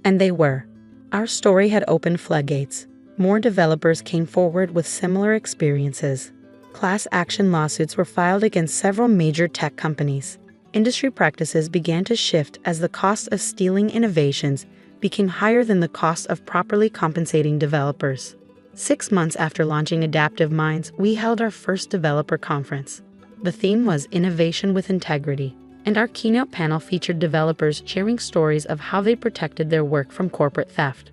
And they were. Our story had opened floodgates. More developers came forward with similar experiences. Class action lawsuits were filed against several major tech companies. Industry practices began to shift as the cost of stealing innovations became higher than the cost of properly compensating developers. 6 months after launching Adaptive Minds, we held our first developer conference. The theme was Innovation with Integrity, and our keynote panel featured developers sharing stories of how they protected their work from corporate theft.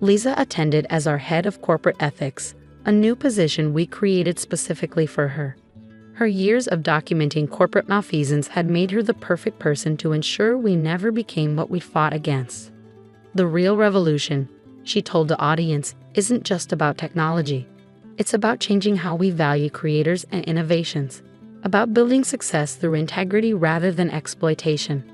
Lisa attended as our head of corporate ethics, a new position we created specifically for her. Her years of documenting corporate malfeasance had made her the perfect person to ensure we never became what we fought against. The real revolution, she told the audience, isn't just about technology. It's about changing how we value creators and innovations, about building success through integrity rather than exploitation.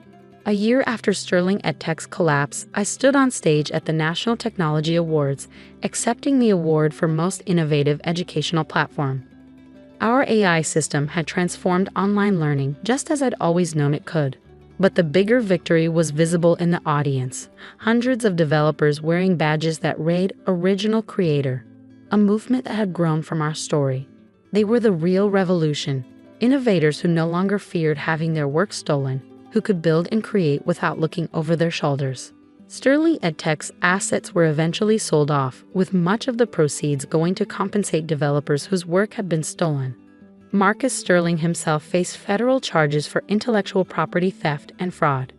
A year after Sterling EdTech's collapse, I stood on stage at the National Technology Awards, accepting the award for Most Innovative Educational Platform. Our AI system had transformed online learning just as I'd always known it could. But the bigger victory was visible in the audience. Hundreds of developers wearing badges that read Original Creator, a movement that had grown from our story. They were the real revolution, innovators who no longer feared having their work stolen, who could build and create without looking over their shoulders. Sterling EdTech's assets were eventually sold off, with much of the proceeds going to compensate developers whose work had been stolen. Marcus Sterling himself faced federal charges for intellectual property theft and fraud.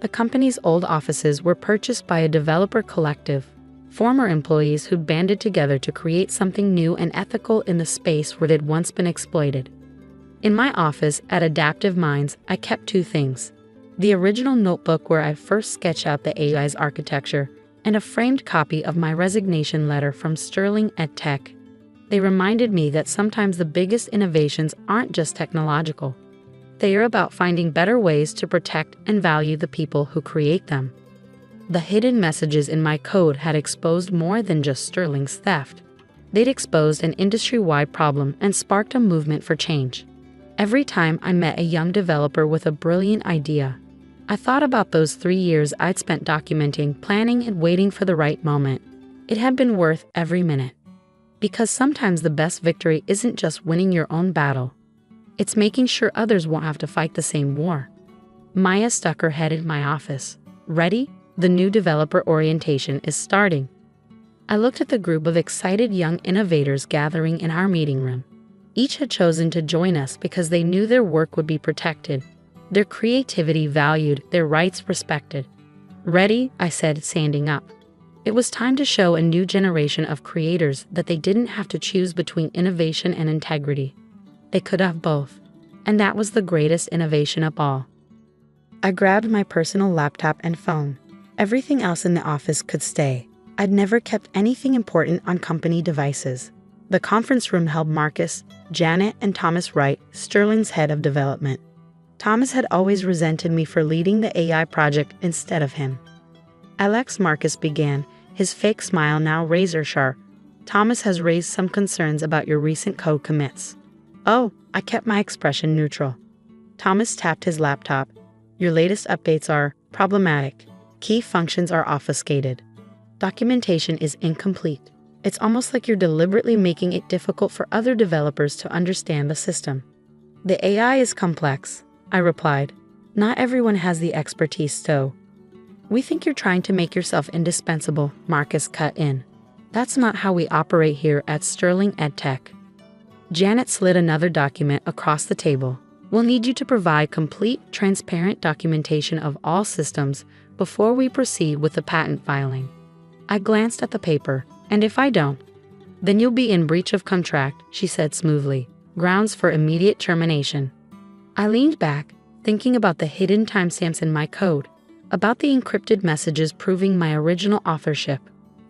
The company's old offices were purchased by a developer collective, former employees who'd banded together to create something new and ethical in the space where they'd once been exploited. In my office at Adaptive Minds, I kept 2 things: the original notebook where I first sketched out the AI's architecture, and a framed copy of my resignation letter from Sterling EdTech. They reminded me that sometimes the biggest innovations aren't just technological. They are about finding better ways to protect and value the people who create them. The hidden messages in my code had exposed more than just Sterling's theft. They'd exposed an industry-wide problem and sparked a movement for change. Every time I met a young developer with a brilliant idea, I thought about those 3 years I'd spent documenting, planning, and waiting for the right moment. It had been worth every minute. Because sometimes the best victory isn't just winning your own battle. It's making sure others won't have to fight the same war. Maya stuck her head in my office. Ready? The new developer orientation is starting. I looked at the group of excited young innovators gathering in our meeting room. Each had chosen to join us because they knew their work would be protected, their creativity valued, their rights respected. Ready? I said, standing up. It was time to show a new generation of creators that they didn't have to choose between innovation and integrity. They could have both. And that was the greatest innovation of all. I grabbed my personal laptop and phone. Everything else in the office could stay. I'd never kept anything important on company devices. The conference room held Marcus, Janet, and Thomas Wright, Sterling's head of development. Thomas had always resented me for leading the AI project instead of him. Alex, Marcus began, his fake smile now razor-sharp. Thomas has raised some concerns about your recent code commits. Oh, I kept my expression neutral. Thomas tapped his laptop. Your latest updates are problematic. Key functions are obfuscated. Documentation is incomplete. It's almost like you're deliberately making it difficult for other developers to understand the system. The AI is complex, I replied. Not everyone has the expertise, though. We think you're trying to make yourself indispensable, Marcus cut in. That's not how we operate here at Sterling EdTech. Janet slid another document across the table. We'll need you to provide complete, transparent documentation of all systems before we proceed with the patent filing. I glanced at the paper, and if I don't, then you'll be in breach of contract, she said smoothly. Grounds for immediate termination. I leaned back, thinking about the hidden timestamps in my code, about the encrypted messages proving my original authorship,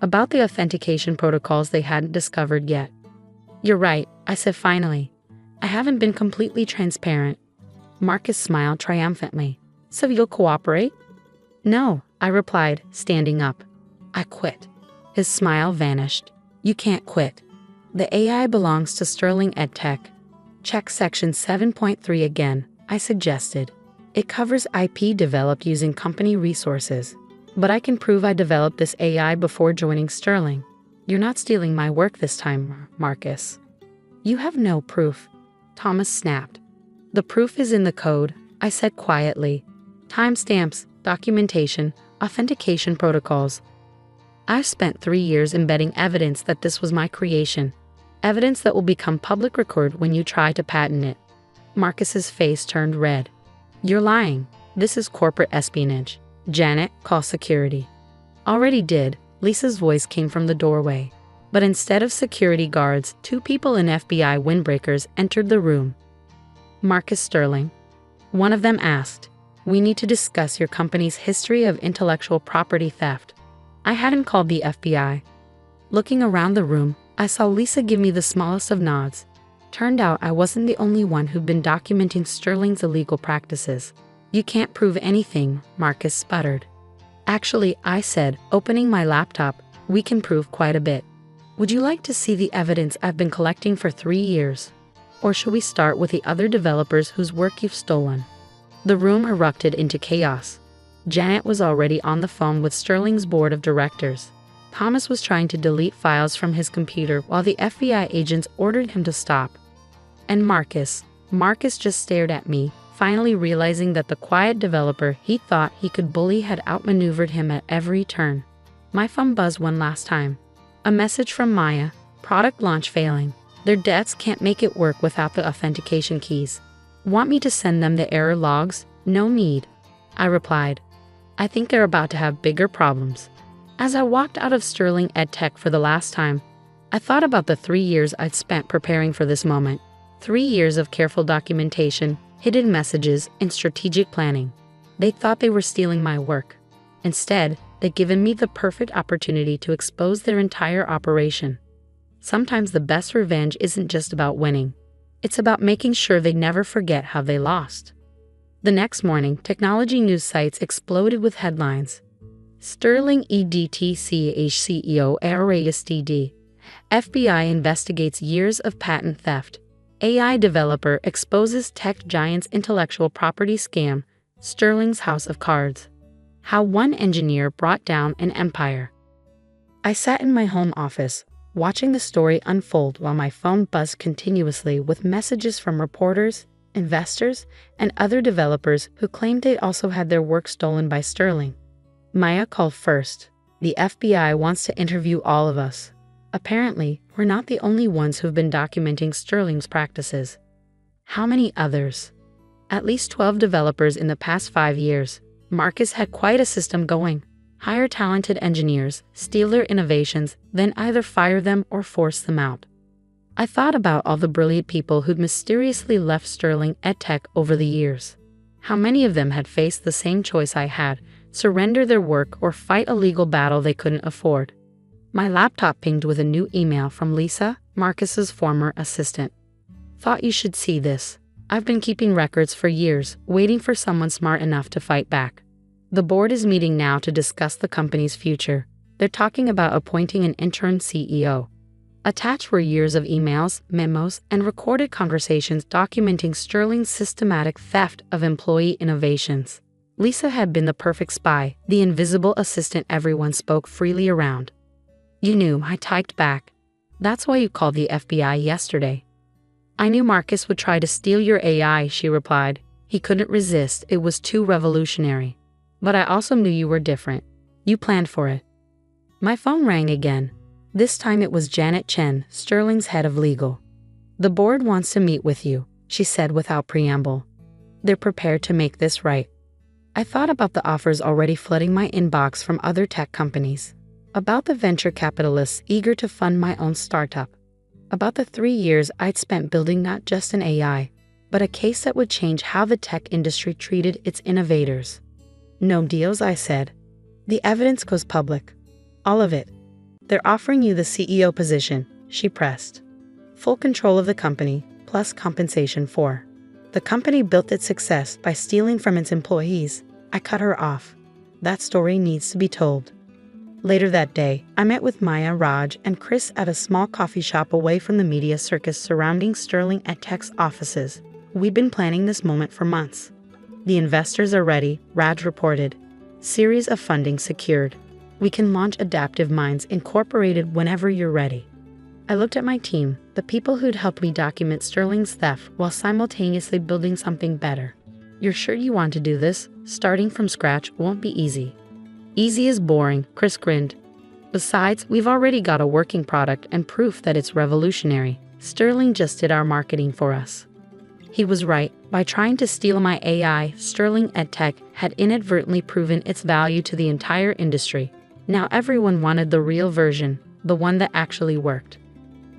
about the authentication protocols they hadn't discovered yet. You're right, I said finally. I haven't been completely transparent. Marcus smiled triumphantly. So you'll cooperate? No, I replied, standing up. I quit. His smile vanished. You can't quit. The AI belongs to Sterling EdTech. Check section 7.3 again, I suggested. It covers IP developed using company resources. But I can prove I developed this AI before joining Sterling. You're not stealing my work this time, Marcus. You have no proof, Thomas snapped. The proof is in the code, I said quietly. Timestamps, documentation, authentication protocols. I've spent 3 years embedding evidence that this was my creation. Evidence that will become public record when you try to patent it. Marcus's face turned red. You're lying. This is corporate espionage. Janet, call security. Already did, Lisa's voice came from the doorway. But instead of security guards, 2 people in FBI windbreakers entered the room. Marcus Sterling. One of them asked, "We need to discuss your company's history of intellectual property theft." I hadn't called the FBI. Looking around the room, I saw Lisa give me the smallest of nods. Turned out I wasn't the only one who'd been documenting Sterling's illegal practices. You can't prove anything, Marcus sputtered. Actually, I said, opening my laptop, we can prove quite a bit. Would you like to see the evidence I've been collecting for 3 years? Or should we start with the other developers whose work you've stolen? The room erupted into chaos. Janet was already on the phone with Sterling's board of directors. Thomas was trying to delete files from his computer while the FBI agents ordered him to stop. And Marcus just stared at me, finally realizing that the quiet developer he thought he could bully had outmaneuvered him at every turn. My phone buzzed one last time. A message from Maya, product launch failing. Their devs can't make it work without the authentication keys. Want me to send them the error logs? No need. I replied. I think they're about to have bigger problems. As I walked out of Sterling EdTech for the last time, I thought about the 3 years I'd spent preparing for this moment. 3 years of careful documentation, hidden messages, and strategic planning. They thought they were stealing my work. Instead, they'd given me the perfect opportunity to expose their entire operation. Sometimes the best revenge isn't just about winning. It's about making sure they never forget how they lost. The next morning, technology news sites exploded with headlines. Sterling EDTCH CEO arrested. FBI investigates years of patent theft. AI developer exposes tech giant's intellectual property scam. Sterling's House of Cards. How one engineer brought down an empire. I sat in my home office, watching the story unfold while my phone buzzed continuously with messages from reporters, investors, and other developers who claimed they'd also had their work stolen by Sterling. Maya called first. The FBI wants to interview all of us. Apparently, we're not the only ones who've been documenting Sterling's practices. How many others? At least 12 developers in the past 5 years. Marcus had quite a system going. Hire talented engineers, steal their innovations, then either fire them or force them out. I thought about all the brilliant people who'd mysteriously left Sterling EdTech over the years. How many of them had faced the same choice I had, surrender their work or fight a legal battle they couldn't afford. My laptop pinged with a new email from Lisa, Marcus's former assistant. Thought you should see this. I've been keeping records for years, waiting for someone smart enough to fight back. The board is meeting now to discuss the company's future. They're talking about appointing an interim CEO. Attached were years of emails, memos, and recorded conversations documenting Sterling's systematic theft of employee innovations. Lisa had been the perfect spy, the invisible assistant everyone spoke freely around. You knew, I typed back. That's why you called the FBI yesterday. I knew Marcus would try to steal your AI, she replied. He couldn't resist, it was too revolutionary. But I also knew you were different. You planned for it. My phone rang again. This time it was Janet Chen, Sterling's head of legal. The board wants to meet with you, she said without preamble. They're prepared to make this right. I thought about the offers already flooding my inbox from other tech companies. About the venture capitalists eager to fund my own startup. About the 3 years I'd spent building not just an AI, but a case that would change how the tech industry treated its innovators. No deals, I said. The evidence goes public. All of it. They're offering you the CEO position, she pressed. Full control of the company, plus compensation for. The company built its success by stealing from its employees. I cut her off. That story needs to be told. Later that day, I met with Maya, Raj, and Chris at a small coffee shop away from the media circus surrounding Sterling EdTech's offices. We've been planning this moment for months. The investors are ready, Raj reported. Series of funding secured. We can launch Adaptive Minds Incorporated whenever you're ready. I looked at my team, the people who'd helped me document Sterling's theft while simultaneously building something better. You're sure you want to do this? Starting from scratch won't be easy. Easy is boring, Chris grinned. Besides, we've already got a working product and proof that it's revolutionary. Sterling just did our marketing for us. He was right. By trying to steal my AI, Sterling EdTech had inadvertently proven its value to the entire industry. Now everyone wanted the real version, the one that actually worked.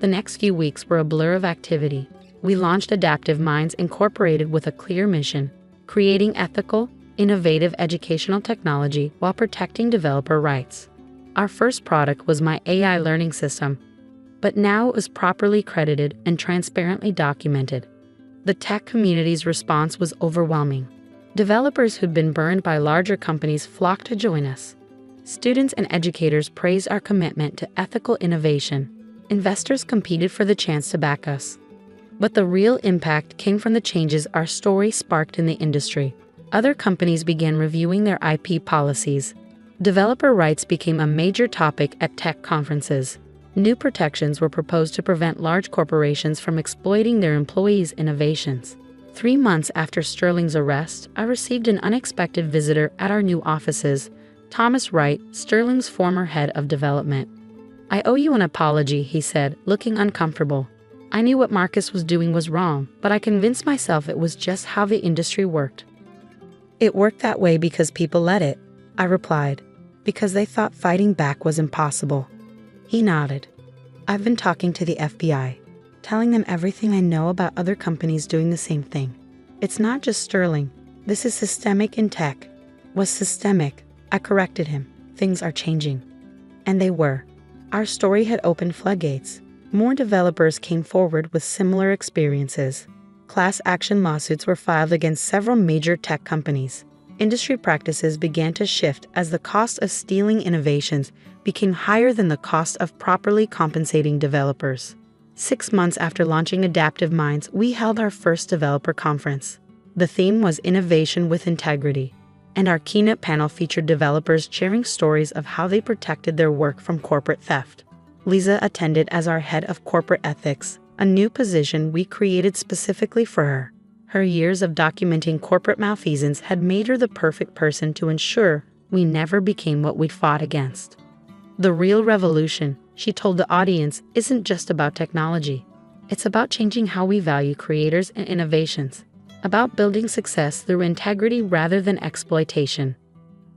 The next few weeks were a blur of activity. We launched Adaptive Minds Incorporated with a clear mission: creating ethical, innovative educational technology while protecting developer rights. Our first product was my AI learning system, but now it was properly credited and transparently documented. The tech community's response was overwhelming. Developers who'd been burned by larger companies flocked to join us. Students and educators praised our commitment to ethical innovation. Investors competed for the chance to back us. But the real impact came from the changes our story sparked in the industry. Other companies began reviewing their IP policies. Developer rights became a major topic at tech conferences. New protections were proposed to prevent large corporations from exploiting their employees' innovations. 3 months after Sterling's arrest, I received an unexpected visitor at our new offices, Thomas Wright, Sterling's former head of development. "I owe you an apology," he said, looking uncomfortable. "I knew what Marcus was doing was wrong, but I convinced myself it was just how the industry worked." "It worked that way because people let it," I replied, "because they thought fighting back was impossible." He nodded. "I've been talking to the FBI, telling them everything I know about other companies doing the same thing. It's not just Sterling. This is systemic in tech." Was systemic. I corrected him. Things are changing. And they were. Our story had opened floodgates. More developers came forward with similar experiences. Class action lawsuits were filed against several major tech companies. Industry practices began to shift as the cost of stealing innovations became higher than the cost of properly compensating developers. 6 months after launching Adaptive Minds, we held our first developer conference. The theme was Innovation with Integrity, and our keynote panel featured developers sharing stories of how they protected their work from corporate theft. Lisa attended as our head of corporate ethics, a new position we created specifically for her. Her years of documenting corporate malfeasance had made her the perfect person to ensure we never became what we'd fought against. The real revolution, she told the audience, isn't just about technology. It's about changing how we value creators and innovations, about building success through integrity rather than exploitation.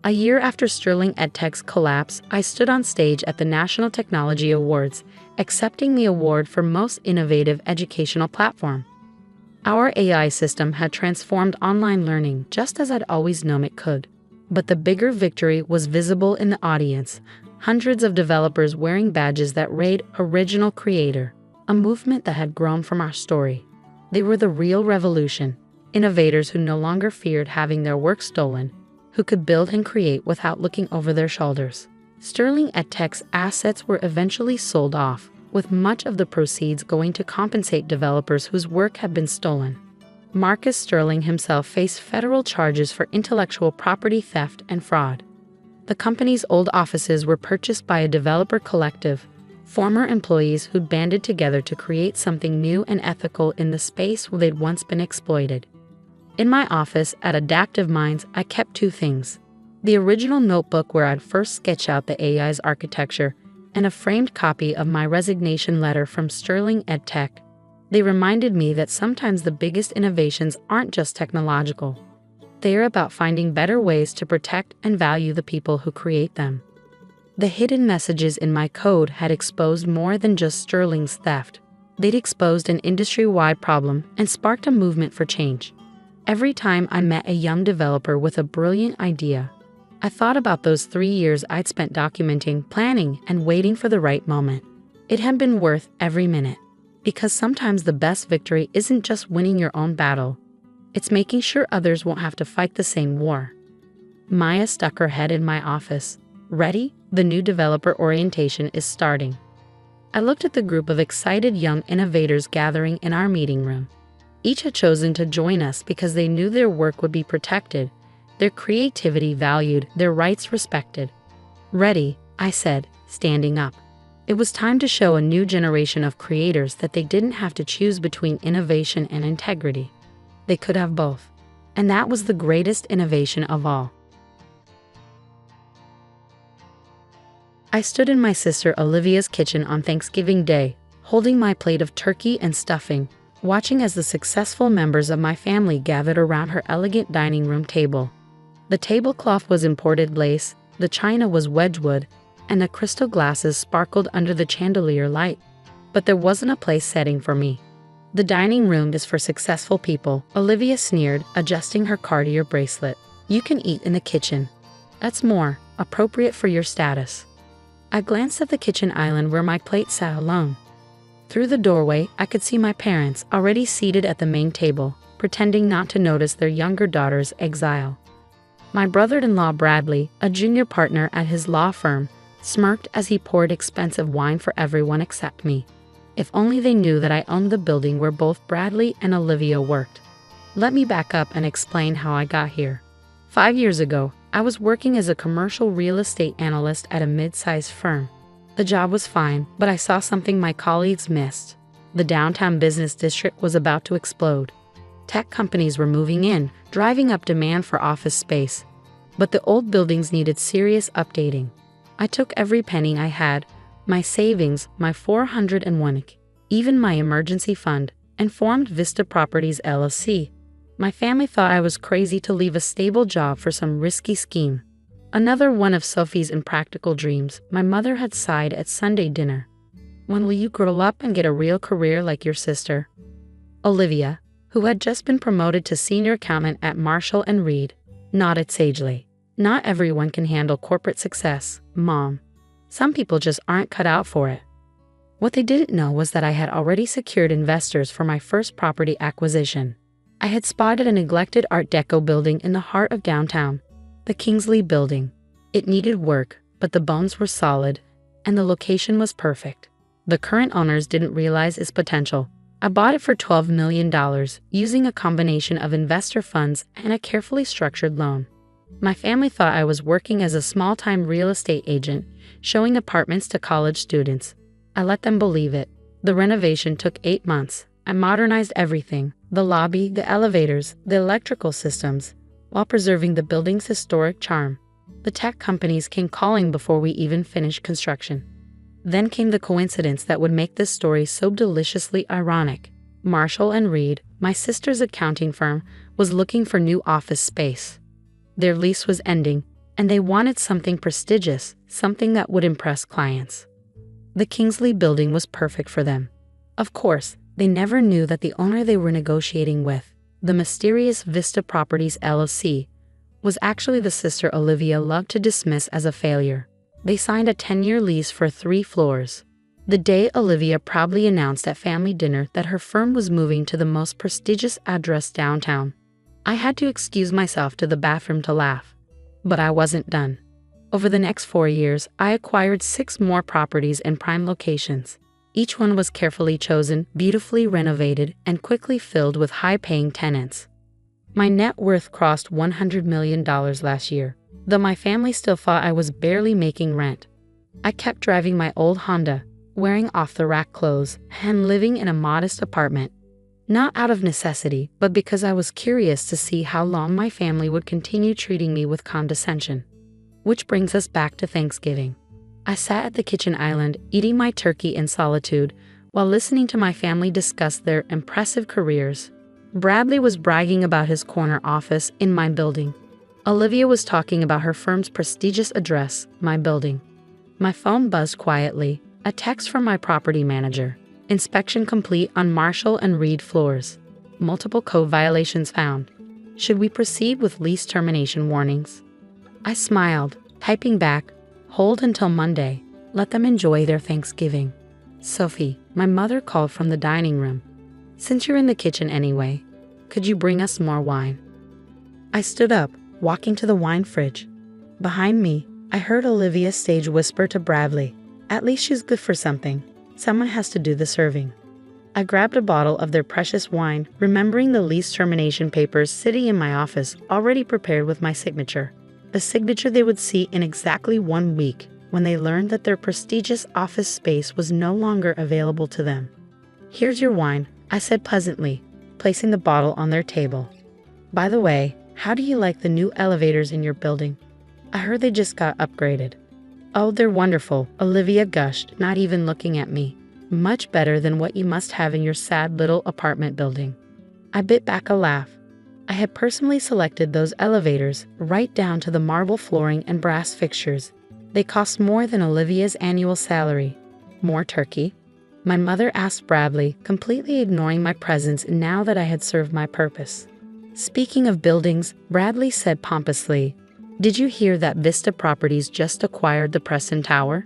A year after Sterling EdTech's collapse, I stood on stage at the National Technology Awards, accepting the award for Most Innovative Educational Platform. Our AI system had transformed online learning just as I'd always known it could. But the bigger victory was visible in the audience. Hundreds of developers wearing badges that read Original Creator, a movement that had grown from our story. They were the real revolution, innovators who no longer feared having their work stolen, who could build and create without looking over their shoulders. Sterling EdTech's assets were eventually sold off, with much of the proceeds going to compensate developers whose work had been stolen. Marcus Sterling himself faced federal charges for intellectual property theft and fraud. The company's old offices were purchased by a developer collective, former employees who'd banded together to create something new and ethical in the space where they'd once been exploited. In my office at Adaptive Minds, I kept 2 things: the original notebook where I'd first sketched out the AI's architecture, and a framed copy of my resignation letter from Sterling EdTech. They reminded me that sometimes the biggest innovations aren't just technological. They are about finding better ways to protect and value the people who create them. The hidden messages in my code had exposed more than just Sterling's theft. They'd exposed an industry-wide problem and sparked a movement for change. Every time I met a young developer with a brilliant idea, I thought about those 3 years I'd spent documenting, planning, and waiting for the right moment. It had been worth every minute. Because sometimes the best victory isn't just winning your own battle. It's making sure others won't have to fight the same war. Maya stuck her head in my office. "Ready? The new developer orientation is starting." I looked at the group of excited young innovators gathering in our meeting room. Each had chosen to join us because they knew their work would be protected, their creativity valued, their rights respected. "Ready," I said, standing up. It was time to show a new generation of creators that they didn't have to choose between innovation and integrity. They could have both. And that was the greatest innovation of all. I stood in my sister Olivia's kitchen on Thanksgiving Day, holding my plate of turkey and stuffing, watching as the successful members of my family gathered around her elegant dining room table. The tablecloth was imported lace, the china was Wedgwood, and the crystal glasses sparkled under the chandelier light. But there wasn't a place setting for me. "The dining room is for successful people," Olivia sneered, adjusting her Cartier bracelet. "You can eat in the kitchen. That's more appropriate for your status." I glanced at the kitchen island where my plate sat alone. Through the doorway, I could see my parents already seated at the main table, pretending not to notice their younger daughter's exile. My brother-in-law Bradley, a junior partner at his law firm, smirked as he poured expensive wine for everyone except me. If only they knew that I owned the building where both Bradley and Olivia worked. Let me back up and explain how I got here. 5 years ago, I was working as a commercial real estate analyst at a mid-sized firm. The job was fine, but I saw something my colleagues missed. The downtown business district was about to explode. Tech companies were moving in, driving up demand for office space. But the old buildings needed serious updating. I took every penny I had, my savings, my 401k, even my emergency fund, and formed Vista Properties LLC. My family thought I was crazy to leave a stable job for some risky scheme. Another one of Sophie's impractical dreams, my mother had sighed at Sunday dinner. "When will you grow up and get a real career like your sister?" Olivia, who had just been promoted to senior accountant at Marshall & Reed, nodded sagely. "Not everyone can handle corporate success, Mom. Some people just aren't cut out for it." What they didn't know was that I had already secured investors for my first property acquisition. I had spotted a neglected Art Deco building in the heart of downtown, the Kingsley Building. It needed work, but the bones were solid, and the location was perfect. The current owners didn't realize its potential. I bought it for $12 million, using a combination of investor funds and a carefully structured loan. My family thought I was working as a small-time real estate agent, showing apartments to college students. I let them believe it. The renovation took 8 months. I modernized everything, the lobby, the elevators, the electrical systems, while preserving the building's historic charm. The tech companies came calling before we even finished construction. Then came the coincidence that would make this story so deliciously ironic. Marshall & Reed, my sister's accounting firm, was looking for new office space. Their lease was ending, and they wanted something prestigious, something that would impress clients. The Kingsley Building was perfect for them. Of course, they never knew that the owner they were negotiating with, the mysterious Vista Properties LLC, was actually the sister Olivia loved to dismiss as a failure. They signed a 10-year lease for 3 floors. The day Olivia proudly announced at family dinner that her firm was moving to the most prestigious address downtown, I had to excuse myself to the bathroom to laugh. But I wasn't done. Over the next 4 years, I acquired 6 more properties in prime locations. Each one was carefully chosen, beautifully renovated, and quickly filled with high-paying tenants. My net worth crossed $100 million last year, though my family still thought I was barely making rent. I kept driving my old Honda, wearing off-the-rack clothes, and living in a modest apartment. Not out of necessity, but because I was curious to see how long my family would continue treating me with condescension. Which brings us back to Thanksgiving. I sat at the kitchen island, eating my turkey in solitude, while listening to my family discuss their impressive careers. Bradley was bragging about his corner office in my building. Olivia was talking about her firm's prestigious address, my building. My phone buzzed quietly, a text from my property manager. Inspection complete on Marshall & Reed floors. Multiple code violations found. Should we proceed with lease termination warnings? I smiled, typing back, hold until Monday. Let them enjoy their Thanksgiving. Sophie, my mother called from the dining room. Since you're in the kitchen anyway, could you bring us more wine? I stood up, walking to the wine fridge. Behind me, I heard Olivia stage whisper to Bradley, "At least she's good for something. Someone has to do the serving." I grabbed a bottle of their precious wine, remembering the lease termination papers sitting in my office, already prepared with my signature. A signature they would see in exactly 1 week, when they learned that their prestigious office space was no longer available to them. "Here's your wine," I said pleasantly, placing the bottle on their table. "By the way, how do you like the new elevators in your building? I heard they just got upgraded." "Oh, they're wonderful," Olivia gushed, not even looking at me. "Much better than what you must have in your sad little apartment building." I bit back a laugh. I had personally selected those elevators, right down to the marble flooring and brass fixtures. They cost more than Olivia's annual salary. "More turkey?" my mother asked Bradley, completely ignoring my presence now that I had served my purpose. "Speaking of buildings," Bradley said pompously, "did you hear that Vista Properties just acquired the Preston Tower?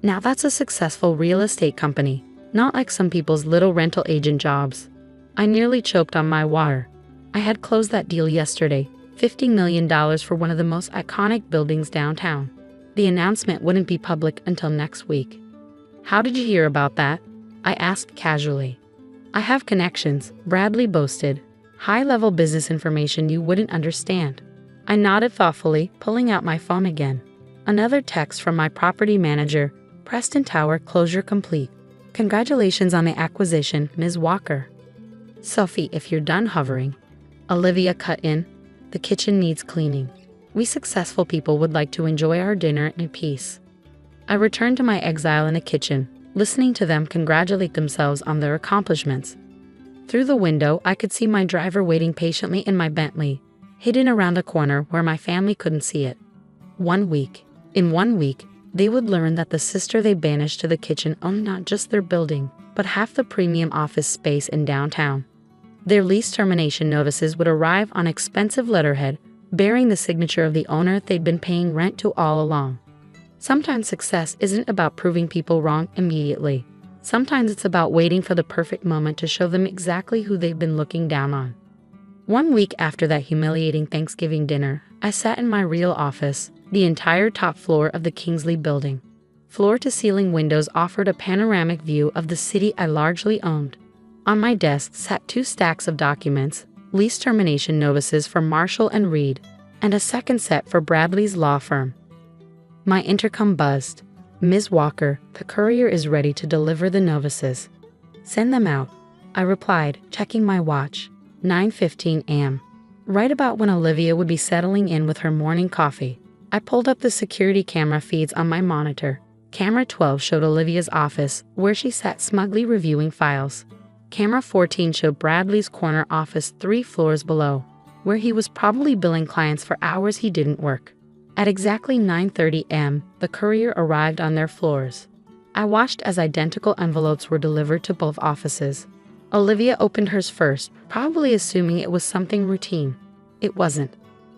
Now that's a successful real estate company, not like some people's little rental agent jobs." I nearly choked on my water. I had closed that deal yesterday, $50 million for one of the most iconic buildings downtown. The announcement wouldn't be public until next week. "How did you hear about that?" I asked casually. "I have connections," Bradley boasted. "High-level business information you wouldn't understand." I nodded thoughtfully, pulling out my phone again. Another text from my property manager. "Preston Tower closure complete. Congratulations on the acquisition, Ms. Walker." "Sophie, if you're done hovering," Olivia cut in, "the kitchen needs cleaning. We successful people would like to enjoy our dinner in peace." I returned to my exile in the kitchen, listening to them congratulate themselves on their accomplishments. Through the window, I could see my driver waiting patiently in my Bentley, hidden around a corner where my family couldn't see it. In 1 week, they would learn that the sister they banished to the kitchen owned not just their building, but half the premium office space in downtown. Their lease termination notices would arrive on expensive letterhead, bearing the signature of the owner they'd been paying rent to all along. Sometimes success isn't about proving people wrong immediately. Sometimes it's about waiting for the perfect moment to show them exactly who they've been looking down on. 1 week after that humiliating Thanksgiving dinner, I sat in my real office, the entire top floor of the Kingsley building. Floor-to-ceiling windows offered a panoramic view of the city I largely owned. On my desk sat 2 stacks of documents, lease termination notices for Marshall and Reed, and a second set for Bradley's law firm. My intercom buzzed. "Ms. Walker, the courier is ready to deliver the notices." "Send them out," I replied, checking my watch. 9:15 a.m. Right about when Olivia would be settling in with her morning coffee. I pulled up the security camera feeds on my monitor. Camera 12 showed Olivia's office, where she sat smugly reviewing files. Camera 14 showed Bradley's corner office 3 floors below, where he was probably billing clients for hours he didn't work. At exactly 9:30 a.m., the courier arrived on their floors. I watched as identical envelopes were delivered to both offices. Olivia opened hers first, probably assuming it was something routine. It wasn't.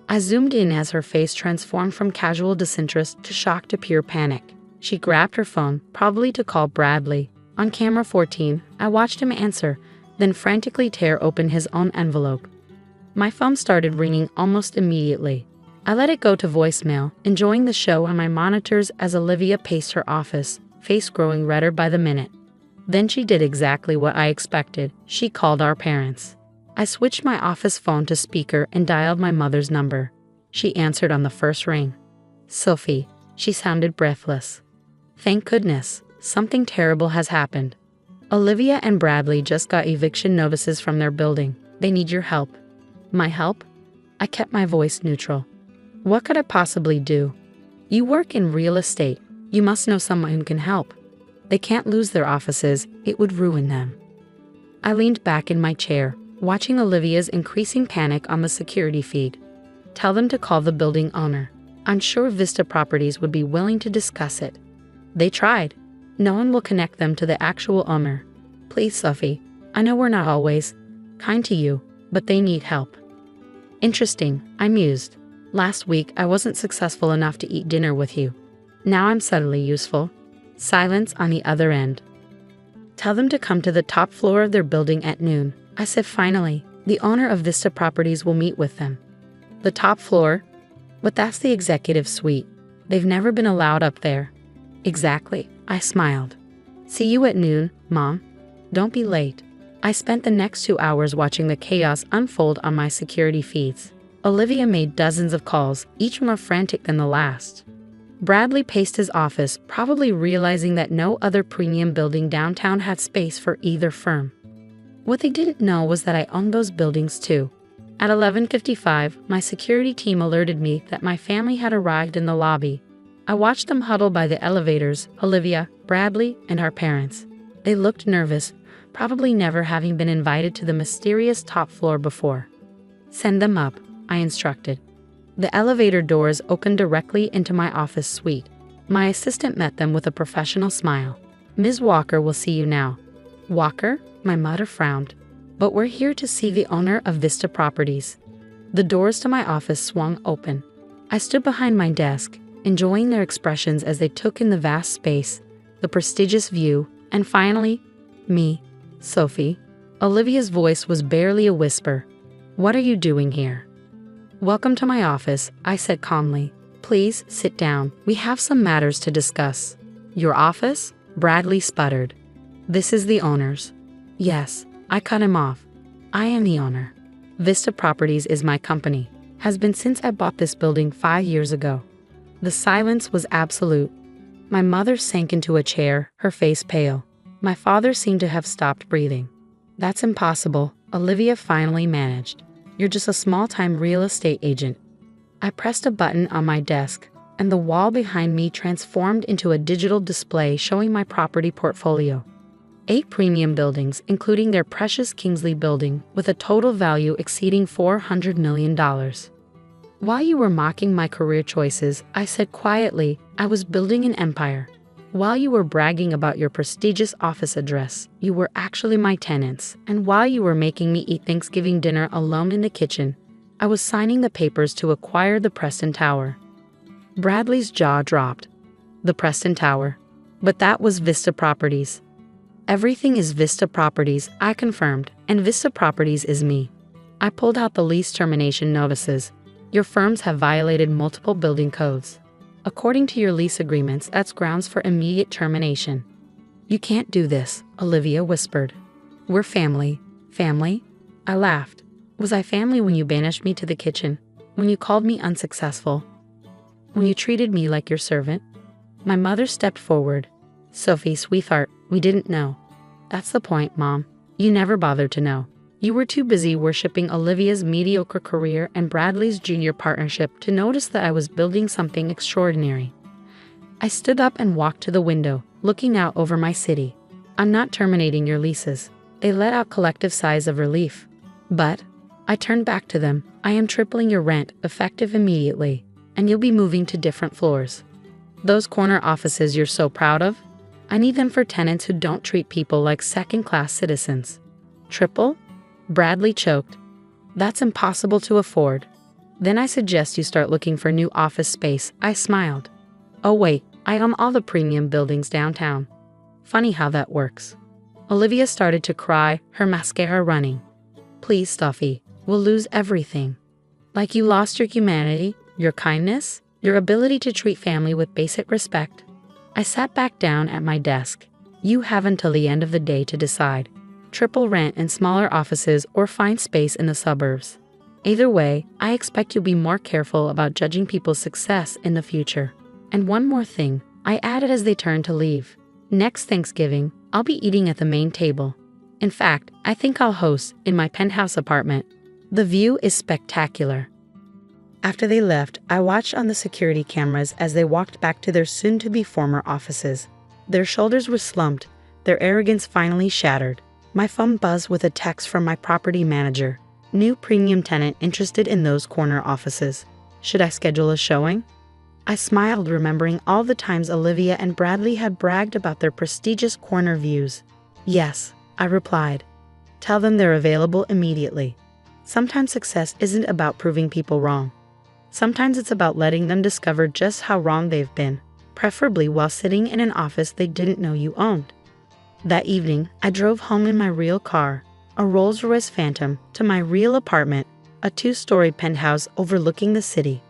I zoomed in as her face transformed from casual disinterest to shock to pure panic. She grabbed her phone, probably to call Bradley. On camera 14, I watched him answer, then frantically tear open his own envelope. My phone started ringing almost immediately. I let it go to voicemail, enjoying the show on my monitors as Olivia paced her office, face growing redder by the minute. Then she did exactly what I expected. She called our parents. I switched my office phone to speaker and dialed my mother's number. She answered on the first ring. "Sophie," she sounded breathless. "Thank goodness, something terrible has happened. Olivia and Bradley just got eviction notices from their building. They need your help." "My help?" I kept my voice neutral. "What could I possibly do? You work in real estate. You must know someone who can help. They can't lose their offices. It would ruin them." I leaned back in my chair, watching Olivia's increasing panic on the security feed. "Tell them to call the building owner. I'm sure Vista Properties would be willing to discuss it." They tried. "No one will connect them to the actual owner. Please, Sophie, I know we're not always kind to you, but they need help." Interesting, I mused. Last week, I wasn't successful enough to eat dinner with you. Now I'm suddenly useful. Silence on the other end. "Tell them to come to the top floor of their building at noon," I said finally. "The owner of Vista Properties will meet with them." "The top floor? But that's the executive suite. They've never been allowed up there." "Exactly," I smiled. "See you at noon, Mom." Don't be late. I spent the next 2 hours watching the chaos unfold on my security feeds. Olivia made dozens of calls, each more frantic than the last. Bradley paced his office, probably realizing that no other premium building downtown had space for either firm. What they didn't know was that I owned those buildings too. At 11:55, my security team alerted me that my family had arrived in the lobby. I watched them huddle by the elevators, Olivia, Bradley, and our parents. They looked nervous, probably never having been invited to the mysterious top floor before. "Send them up," I instructed. The elevator doors opened directly into my office suite. My assistant met them with a professional smile. "Ms. Walker will see you now." "Walker?" My mother frowned. "But we're here to see the owner of Vista Properties." The doors to my office swung open. I stood behind my desk, enjoying their expressions as they took in the vast space, the prestigious view, and finally, me, Sophie. Olivia's voice was barely a whisper. "What are you doing here?" "Welcome to my office," I said calmly. "Please sit down. We have some matters to discuss." "Your office?" Bradley sputtered. "This is the owner's." "Yes," I cut him off. "I am the owner. Vista Properties is my company. Has been since I bought this building 5 years ago." The silence was absolute. My mother sank into a chair, her face pale. My father seemed to have stopped breathing. "That's impossible," Olivia finally managed. "You're just a small-time real estate agent." I pressed a button on my desk, and the wall behind me transformed into a digital display showing my property portfolio. 8 premium buildings, including their precious Kingsley building, with a total value exceeding $400 million. "While you were mocking my career choices," I said quietly, "I was building an empire. While you were bragging about your prestigious office address, you were actually my tenants, and while you were making me eat Thanksgiving dinner alone in the kitchen, I was signing the papers to acquire the Preston Tower." Bradley's jaw dropped. The Preston Tower. But that was Vista Properties. "Everything is Vista Properties," I confirmed, "and Vista Properties is me." I pulled out the lease termination notices. "Your firms have violated multiple building codes. According to your lease agreements, that's grounds for immediate termination." "You can't do this," Olivia whispered. "We're family." "Family?" I laughed. "Was I family when you banished me to the kitchen? When you called me unsuccessful? When you treated me like your servant?" My mother stepped forward. "Sophie, sweetheart, we didn't know." "That's the point, Mom. You never bothered to know. You were too busy worshipping Olivia's mediocre career and Bradley's junior partnership to notice that I was building something extraordinary." I stood up and walked to the window, looking out over my city. "I'm not terminating your leases." They let out collective sighs of relief. "But," I turned back to them, "I am tripling your rent, effective immediately, and you'll be moving to different floors. Those corner offices you're so proud of? I need them for tenants who don't treat people like second-class citizens." "Triple?" Bradley choked. "That's impossible to afford." "Then I suggest you start looking for new office space," I smiled. "Oh wait, I own all the premium buildings downtown." Funny how that works. Olivia started to cry, her mascara running. "Please, Stuffy, we'll lose everything." "Like you lost your humanity, your kindness, your ability to treat family with basic respect?" I sat back down at my desk. "You have until the end of the day to decide. Triple rent in smaller offices or find space in the suburbs. Either way, I expect you'll be more careful about judging people's success in the future. And one more thing," I added as they turned to leave. "Next Thanksgiving, I'll be eating at the main table. In fact, I think I'll host in my penthouse apartment. The view is spectacular." After they left, I watched on the security cameras as they walked back to their soon-to-be former offices. Their shoulders were slumped, their arrogance finally shattered. My phone buzzed with a text from my property manager. "New premium tenant interested in those corner offices. Should I schedule a showing?" I smiled, remembering all the times Olivia and Bradley had bragged about their prestigious corner views. "Yes," I replied. "Tell them they're available immediately." Sometimes success isn't about proving people wrong. Sometimes it's about letting them discover just how wrong they've been, preferably while sitting in an office they didn't know you owned. That evening, I drove home in my real car, a Rolls-Royce Phantom, to my real apartment, a 2-story penthouse overlooking the city.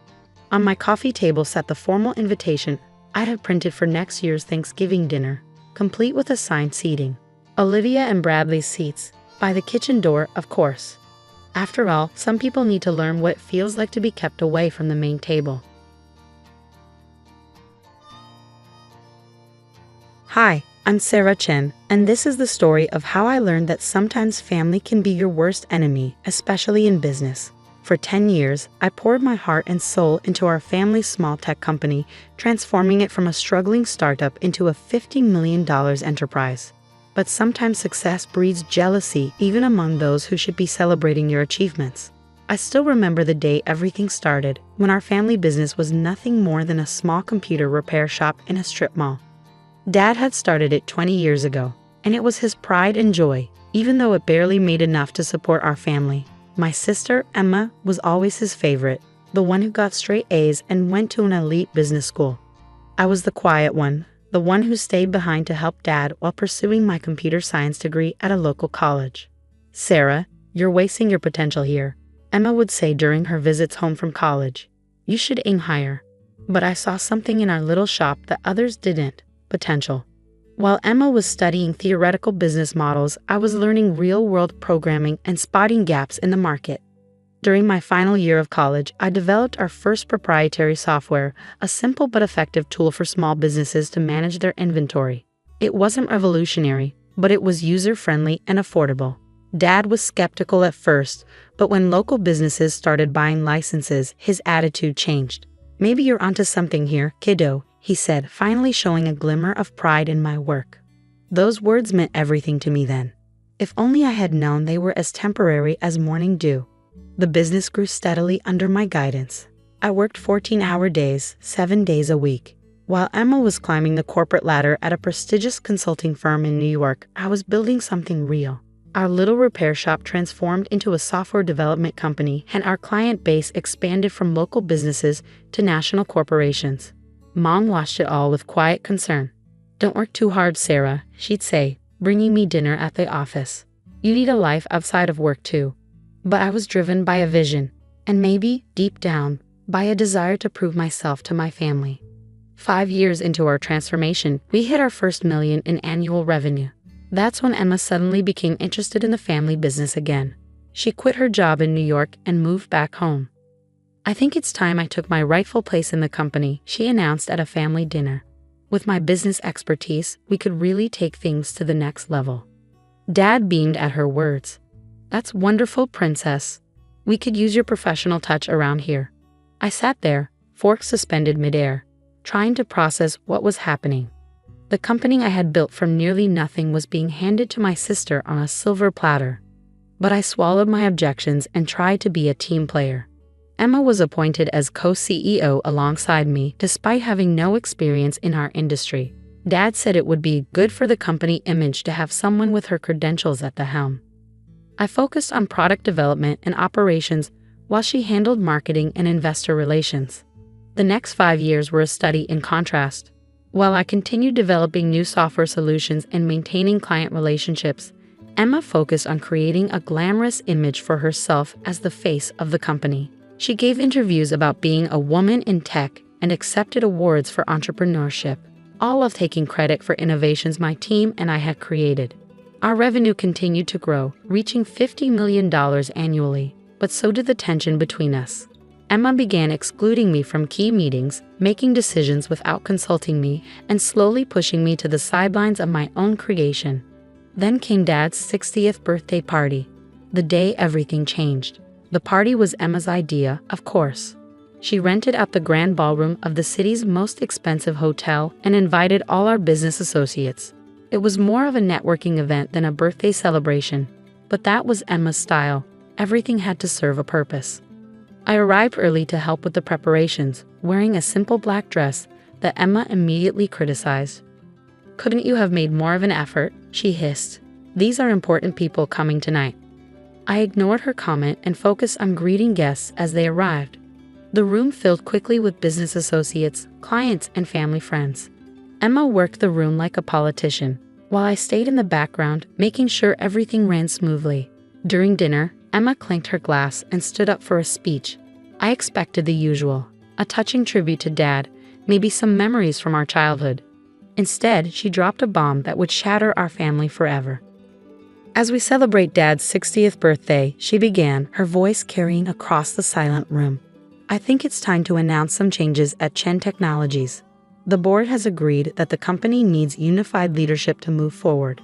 On my coffee table sat the formal invitation I'd have printed for next year's Thanksgiving dinner, complete with assigned seating. Olivia and Bradley's seats, by the kitchen door, of course. After all, some people need to learn what it feels like to be kept away from the main table. Hi, I'm Sarah Chen, and this is the story of how I learned that sometimes family can be your worst enemy, especially in business. For 10 years, I poured my heart and soul into our family's small tech company, transforming it from a struggling startup into a $50 million enterprise. But sometimes success breeds jealousy even among those who should be celebrating your achievements. I still remember the day everything started, when our family business was nothing more than a small computer repair shop in a strip mall. Dad had started it 20 years ago, and it was his pride and joy, even though it barely made enough to support our family. My sister, Emma, was always his favorite, the one who got straight A's and went to an elite business school. I was the quiet one, the one who stayed behind to help Dad while pursuing my computer science degree at a local college. "Sarah, you're wasting your potential here," Emma would say during her visits home from college. "You should aim higher." But I saw something in our little shop that others didn't: potential. While Emma was studying theoretical business models, I was learning real-world programming and spotting gaps in the market. During my final year of college, I developed our first proprietary software, a simple but effective tool for small businesses to manage their inventory. It wasn't revolutionary, but it was user-friendly and affordable. Dad was skeptical at first, but when local businesses started buying licenses, his attitude changed. "Maybe you're onto something here, kiddo," he said, finally showing a glimmer of pride in my work. Those words meant everything to me then. If only I had known they were as temporary as morning dew. The business grew steadily under my guidance. I worked 14-hour days, 7 days a week. While Emma was climbing the corporate ladder at a prestigious consulting firm in New York, I was building something real. Our little repair shop transformed into a software development company, and our client base expanded from local businesses to national corporations. Mom watched it all with quiet concern. "Don't work too hard, Sarah," she'd say, bringing me dinner at the office. "You need a life outside of work too." But I was driven by a vision, and maybe, deep down, by a desire to prove myself to my family. 5 years into our transformation, we hit our first $1 million in annual revenue. That's when Emma suddenly became interested in the family business again. She quit her job in New York and moved back home. "I think it's time I took my rightful place in the company," she announced at a family dinner. "With my business expertise, we could really take things to the next level." Dad beamed at her words. "That's wonderful, princess. We could use your professional touch around here." I sat there, fork suspended midair, trying to process what was happening. The company I had built from nearly nothing was being handed to my sister on a silver platter. But I swallowed my objections and tried to be a team player. Emma was appointed as co-CEO alongside me, despite having no experience in our industry. Dad said it would be good for the company image to have someone with her credentials at the helm. I focused on product development and operations while she handled marketing and investor relations. The next 5 years were a study in contrast. While I continued developing new software solutions and maintaining client relationships, Emma focused on creating a glamorous image for herself as the face of the company. She gave interviews about being a woman in tech and accepted awards for entrepreneurship, all of taking credit for innovations my team and I had created. Our revenue continued to grow, reaching $50 million annually, but so did the tension between us. Emma began excluding me from key meetings, making decisions without consulting me, and slowly pushing me to the sidelines of my own creation. Then came Dad's 60th birthday party. The day everything changed. The party was Emma's idea, of course. She rented out the grand ballroom of the city's most expensive hotel and invited all our business associates. It was more of a networking event than a birthday celebration, but that was Emma's style. Everything had to serve a purpose. I arrived early to help with the preparations, wearing a simple black dress that Emma immediately criticized. "Couldn't you have made more of an effort?" she hissed. "These are important people coming tonight." I ignored her comment and focused on greeting guests as they arrived. The room filled quickly with business associates, clients, and family friends. Emma worked the room like a politician, while I stayed in the background, making sure everything ran smoothly. During dinner, Emma clanked her glass and stood up for a speech. I expected the usual, a touching tribute to Dad, maybe some memories from our childhood. Instead, she dropped a bomb that would shatter our family forever. As we celebrate Dad's 60th birthday, she began, her voice carrying across the silent room. I think it's time to announce some changes at Chen Technologies. The board has agreed that the company needs unified leadership to move forward.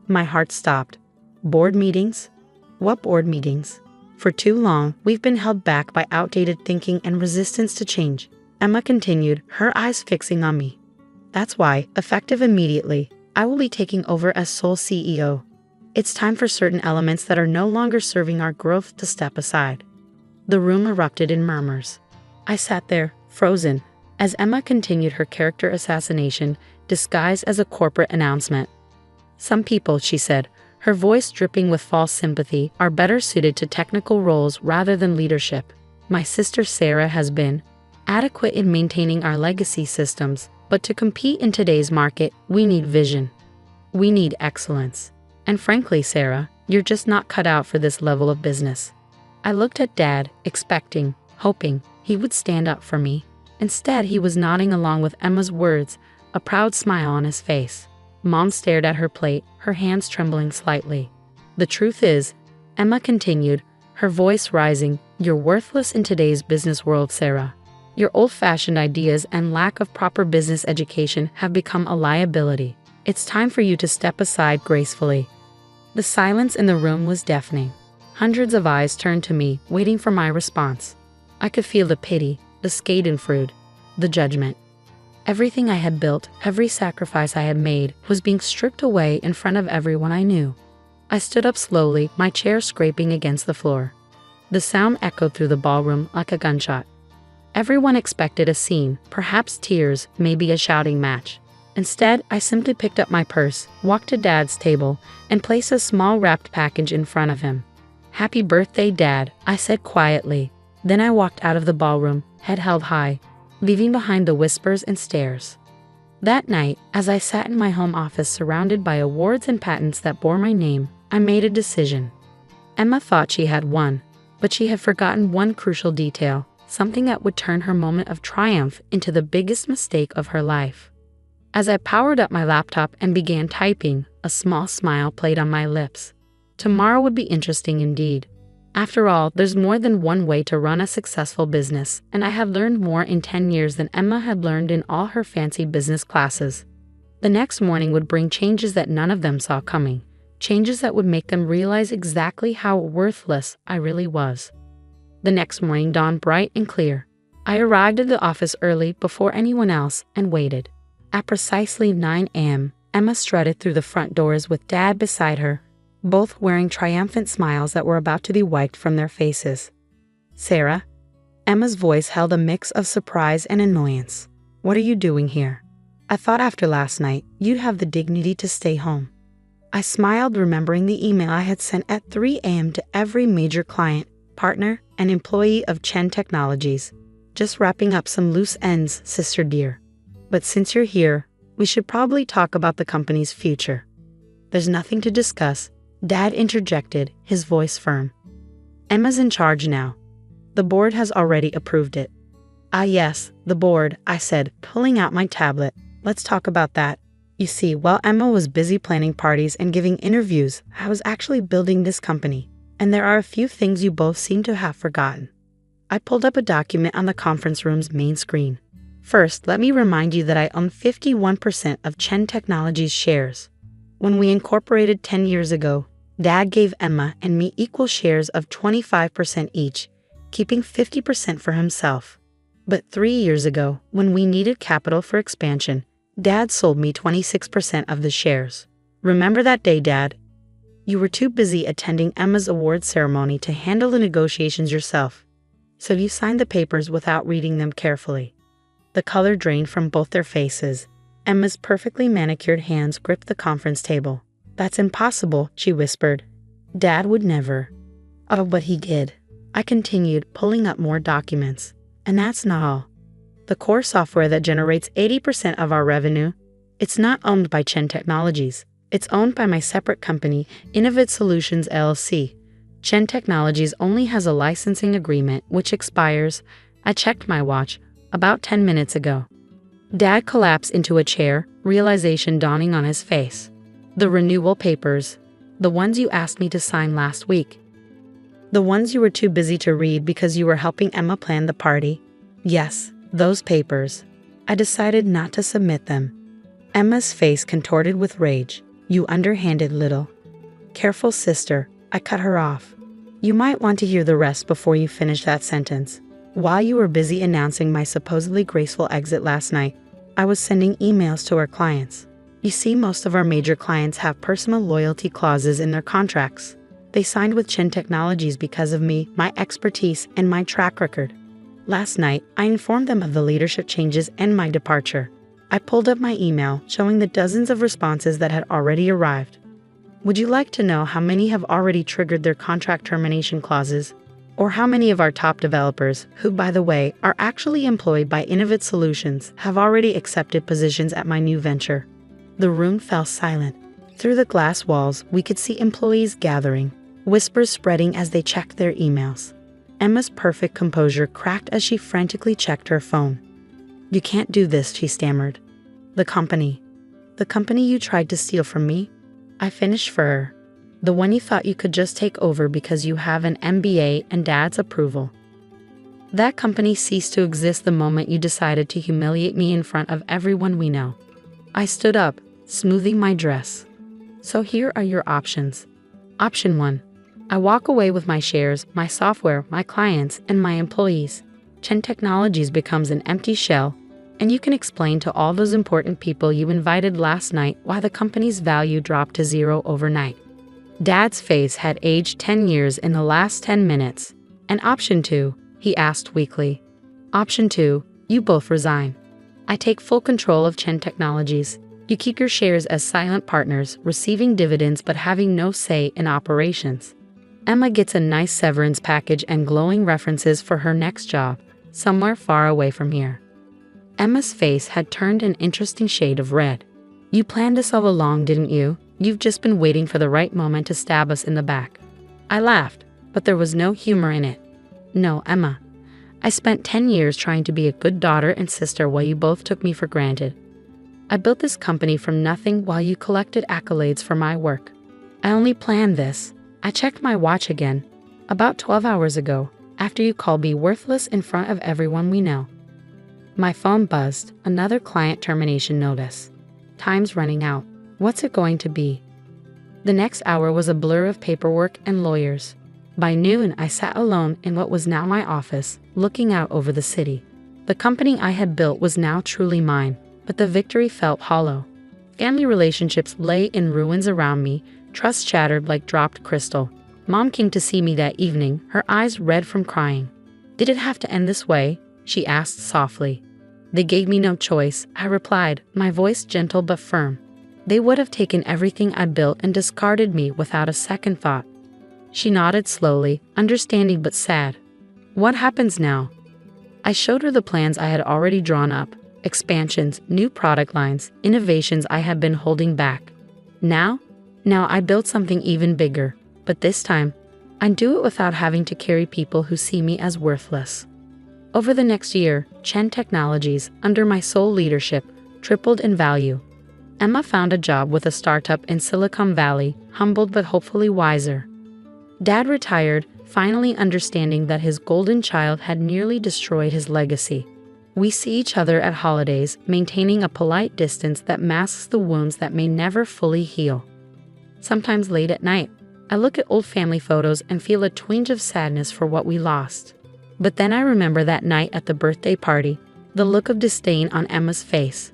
My heart stopped. Board meetings? What board meetings? For too long, we've been held back by outdated thinking and resistance to change. Emma continued, her eyes fixing on me. That's why, effective immediately, I will be taking over as sole CEO. It's time for certain elements that are no longer serving our growth to step aside. The room erupted in murmurs. I sat there, frozen, as Emma continued her character assassination, disguised as a corporate announcement. Some people, she said, her voice dripping with false sympathy, are better suited to technical roles rather than leadership. My sister Sarah has been adequate in maintaining our legacy systems, but to compete in today's market, we need vision. We need excellence. And frankly, Sarah, you're just not cut out for this level of business. I looked at Dad, expecting, hoping, he would stand up for me. Instead, he was nodding along with Emma's words, a proud smile on his face. Mom stared at her plate, her hands trembling slightly. The truth is, Emma continued, her voice rising, you're worthless in today's business world, Sarah. Your old-fashioned ideas and lack of proper business education have become a liability. It's time for you to step aside gracefully. The silence in the room was deafening. Hundreds of eyes turned to me, waiting for my response. I could feel the pity, the schadenfreude, the judgment. Everything I had built, every sacrifice I had made, was being stripped away in front of everyone I knew. I stood up slowly, my chair scraping against the floor. The sound echoed through the ballroom like a gunshot. Everyone expected a scene, perhaps tears, maybe a shouting match. Instead, I simply picked up my purse, walked to Dad's table, and placed a small wrapped package in front of him. Happy birthday, Dad, I said quietly. Then I walked out of the ballroom, head held high, leaving behind the whispers and stares. That night, as I sat in my home office surrounded by awards and patents that bore my name, I made a decision. Emma thought she had won, but she had forgotten one crucial detail, something that would turn her moment of triumph into the biggest mistake of her life. As I powered up my laptop and began typing, a small smile played on my lips. Tomorrow would be interesting indeed. After all, there's more than one way to run a successful business, and I had learned more in 10 years than Emma had learned in all her fancy business classes. The next morning would bring changes that none of them saw coming, changes that would make them realize exactly how worthless I really was. The next morning dawned bright and clear. I arrived at the office early before anyone else and waited. At precisely 9 a.m., Emma strutted through the front doors with Dad beside her, both wearing triumphant smiles that were about to be wiped from their faces. Sarah? Emma's voice held a mix of surprise and annoyance. What are you doing here? I thought after last night, you'd have the dignity to stay home. I smiled, remembering the email I had sent at 3 a.m. to every major client, partner, and employee of Chen Technologies. Just wrapping up some loose ends, sister dear. But since you're here, we should probably talk about the company's future. There's nothing to discuss, Dad interjected, his voice firm. Emma's in charge now. The board has already approved it. Ah yes, the board, I said, pulling out my tablet. Let's talk about that. You see, while Emma was busy planning parties and giving interviews, I was actually building this company. And there are a few things you both seem to have forgotten. I pulled up a document on the conference room's main screen. First, let me remind you that I own 51% of Chen Technologies shares. When we incorporated 10 years ago, Dad gave Emma and me equal shares of 25% each, keeping 50% for himself. But 3 years ago, when we needed capital for expansion, Dad sold me 26% of the shares. Remember that day, Dad? You were too busy attending Emma's award ceremony to handle the negotiations yourself, so you signed the papers without reading them carefully. The color drained from both their faces. Emma's perfectly manicured hands gripped the conference table. That's impossible, she whispered. Dad would never. Oh, but he did. I continued, pulling up more documents. And that's not all. The core software that generates 80% of our revenue, it's not owned by Chen Technologies. It's owned by my separate company, Innovate Solutions LLC. Chen Technologies only has a licensing agreement which expires, I checked my watch, about 10 minutes ago. Dad collapsed into a chair, realization dawning on his face. The renewal papers. The ones you asked me to sign last week. The ones you were too busy to read because you were helping Emma plan the party. Yes, those papers. I decided not to submit them. Emma's face contorted with rage. You underhanded little. Careful, sister, I cut her off. You might want to hear the rest before you finish that sentence. While you were busy announcing my supposedly graceful exit last night, I was sending emails to our clients. You see, most of our major clients have personal loyalty clauses in their contracts. They signed with Chen Technologies because of me, my expertise, and my track record. Last night, I informed them of the leadership changes and my departure. I pulled up my email showing the dozens of responses that had already arrived. Would you like to know how many have already triggered their contract termination clauses? Or how many of our top developers, who by the way are actually employed by Innovative Solutions, have already accepted positions at my new venture? The room fell silent. Through the glass walls, we could see employees gathering, whispers spreading as they checked their emails. Emma's perfect composure cracked as she frantically checked her phone. You can't do this, she stammered. The company you tried to steal from me? I finished for her. The one you thought you could just take over because you have an MBA and Dad's approval. That company ceased to exist the moment you decided to humiliate me in front of everyone we know. I stood up, smoothing my dress. So here are your options. Option 1. I walk away with my shares, my software, my clients, and my employees. Chen Technologies becomes an empty shell, and you can explain to all those important people you invited last night why the company's value dropped to zero overnight. Dad's face had aged 10 years in the last 10 minutes. And option 2, he asked weakly. Option 2, you both resign. I take full control of Chen Technologies. You keep your shares as silent partners, receiving dividends but having no say in operations. Emma gets a nice severance package and glowing references for her next job, somewhere far away from here. Emma's face had turned an interesting shade of red. You planned this all along, didn't you? You've just been waiting for the right moment to stab us in the back. I laughed, but there was no humor in it. No, Emma. I spent 10 years trying to be a good daughter and sister while you both took me for granted. I built this company from nothing while you collected accolades for my work. I only planned this. I checked my watch again, about 12 hours ago, after you called me worthless in front of everyone we know. My phone buzzed, another client termination notice. Time's running out. What's it going to be? The next hour was a blur of paperwork and lawyers. By noon, I sat alone in what was now my office, looking out over the city. The company I had built was now truly mine, but the victory felt hollow. Family relationships lay in ruins around me, trust shattered like dropped crystal. Mom came to see me that evening, her eyes red from crying. Did it have to end this way? She asked softly. They gave me no choice, I replied, my voice gentle but firm. They would have taken everything I built and discarded me without a second thought. She nodded slowly, understanding but sad. What happens now? I showed her the plans I had already drawn up, expansions, new product lines, innovations I had been holding back. Now I built something even bigger, but this time, I'd do it without having to carry people who see me as worthless. Over the next year, Chen Technologies, under my sole leadership, tripled in value. Emma found a job with a startup in Silicon Valley, humbled but hopefully wiser. Dad retired, finally understanding that his golden child had nearly destroyed his legacy. We see each other at holidays, maintaining a polite distance that masks the wounds that may never fully heal. Sometimes late at night, I look at old family photos and feel a twinge of sadness for what we lost. But then I remember that night at the birthday party, the look of disdain on Emma's face.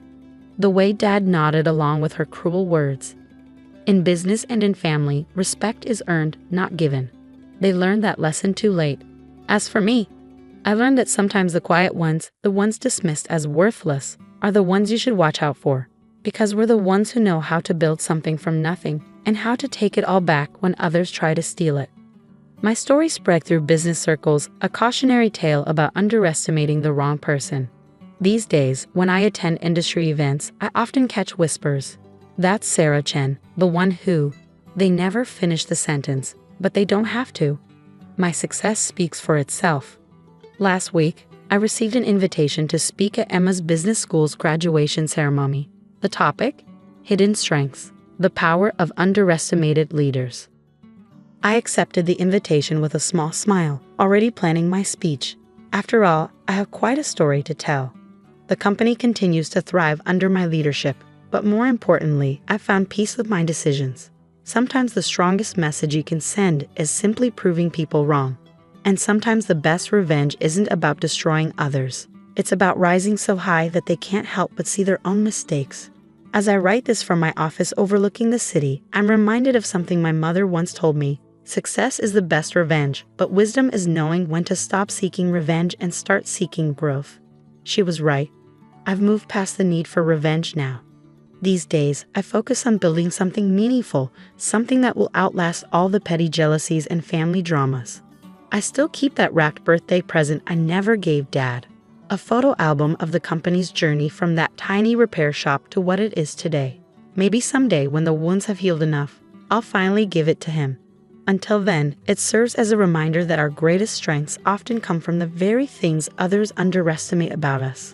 The way Dad nodded along with her cruel words. In business and in family, respect is earned, not given. They learned that lesson too late. As for me, I learned that sometimes the quiet ones, the ones dismissed as worthless, are the ones you should watch out for, because we're the ones who know how to build something from nothing and how to take it all back when others try to steal it. My story spread through business circles, a cautionary tale about underestimating the wrong person. These days, when I attend industry events, I often catch whispers. That's Sarah Chen, the one who. They never finish the sentence, but they don't have to. My success speaks for itself. Last week, I received an invitation to speak at Emma's business school's graduation ceremony. The topic? Hidden strengths. The power of underestimated leaders. I accepted the invitation with a small smile, already planning my speech. After all, I have quite a story to tell. The company continues to thrive under my leadership, but more importantly, I found peace with my decisions. Sometimes the strongest message you can send is simply proving people wrong. And sometimes the best revenge isn't about destroying others. It's about rising so high that they can't help but see their own mistakes. As I write this from my office overlooking the city, I'm reminded of something my mother once told me. Success is the best revenge, but wisdom is knowing when to stop seeking revenge and start seeking growth. She was right. I've moved past the need for revenge now. These days, I focus on building something meaningful, something that will outlast all the petty jealousies and family dramas. I still keep that wrapped birthday present I never gave Dad. A photo album of the company's journey from that tiny repair shop to what it is today. Maybe someday when the wounds have healed enough, I'll finally give it to him. Until then, it serves as a reminder that our greatest strengths often come from the very things others underestimate about us.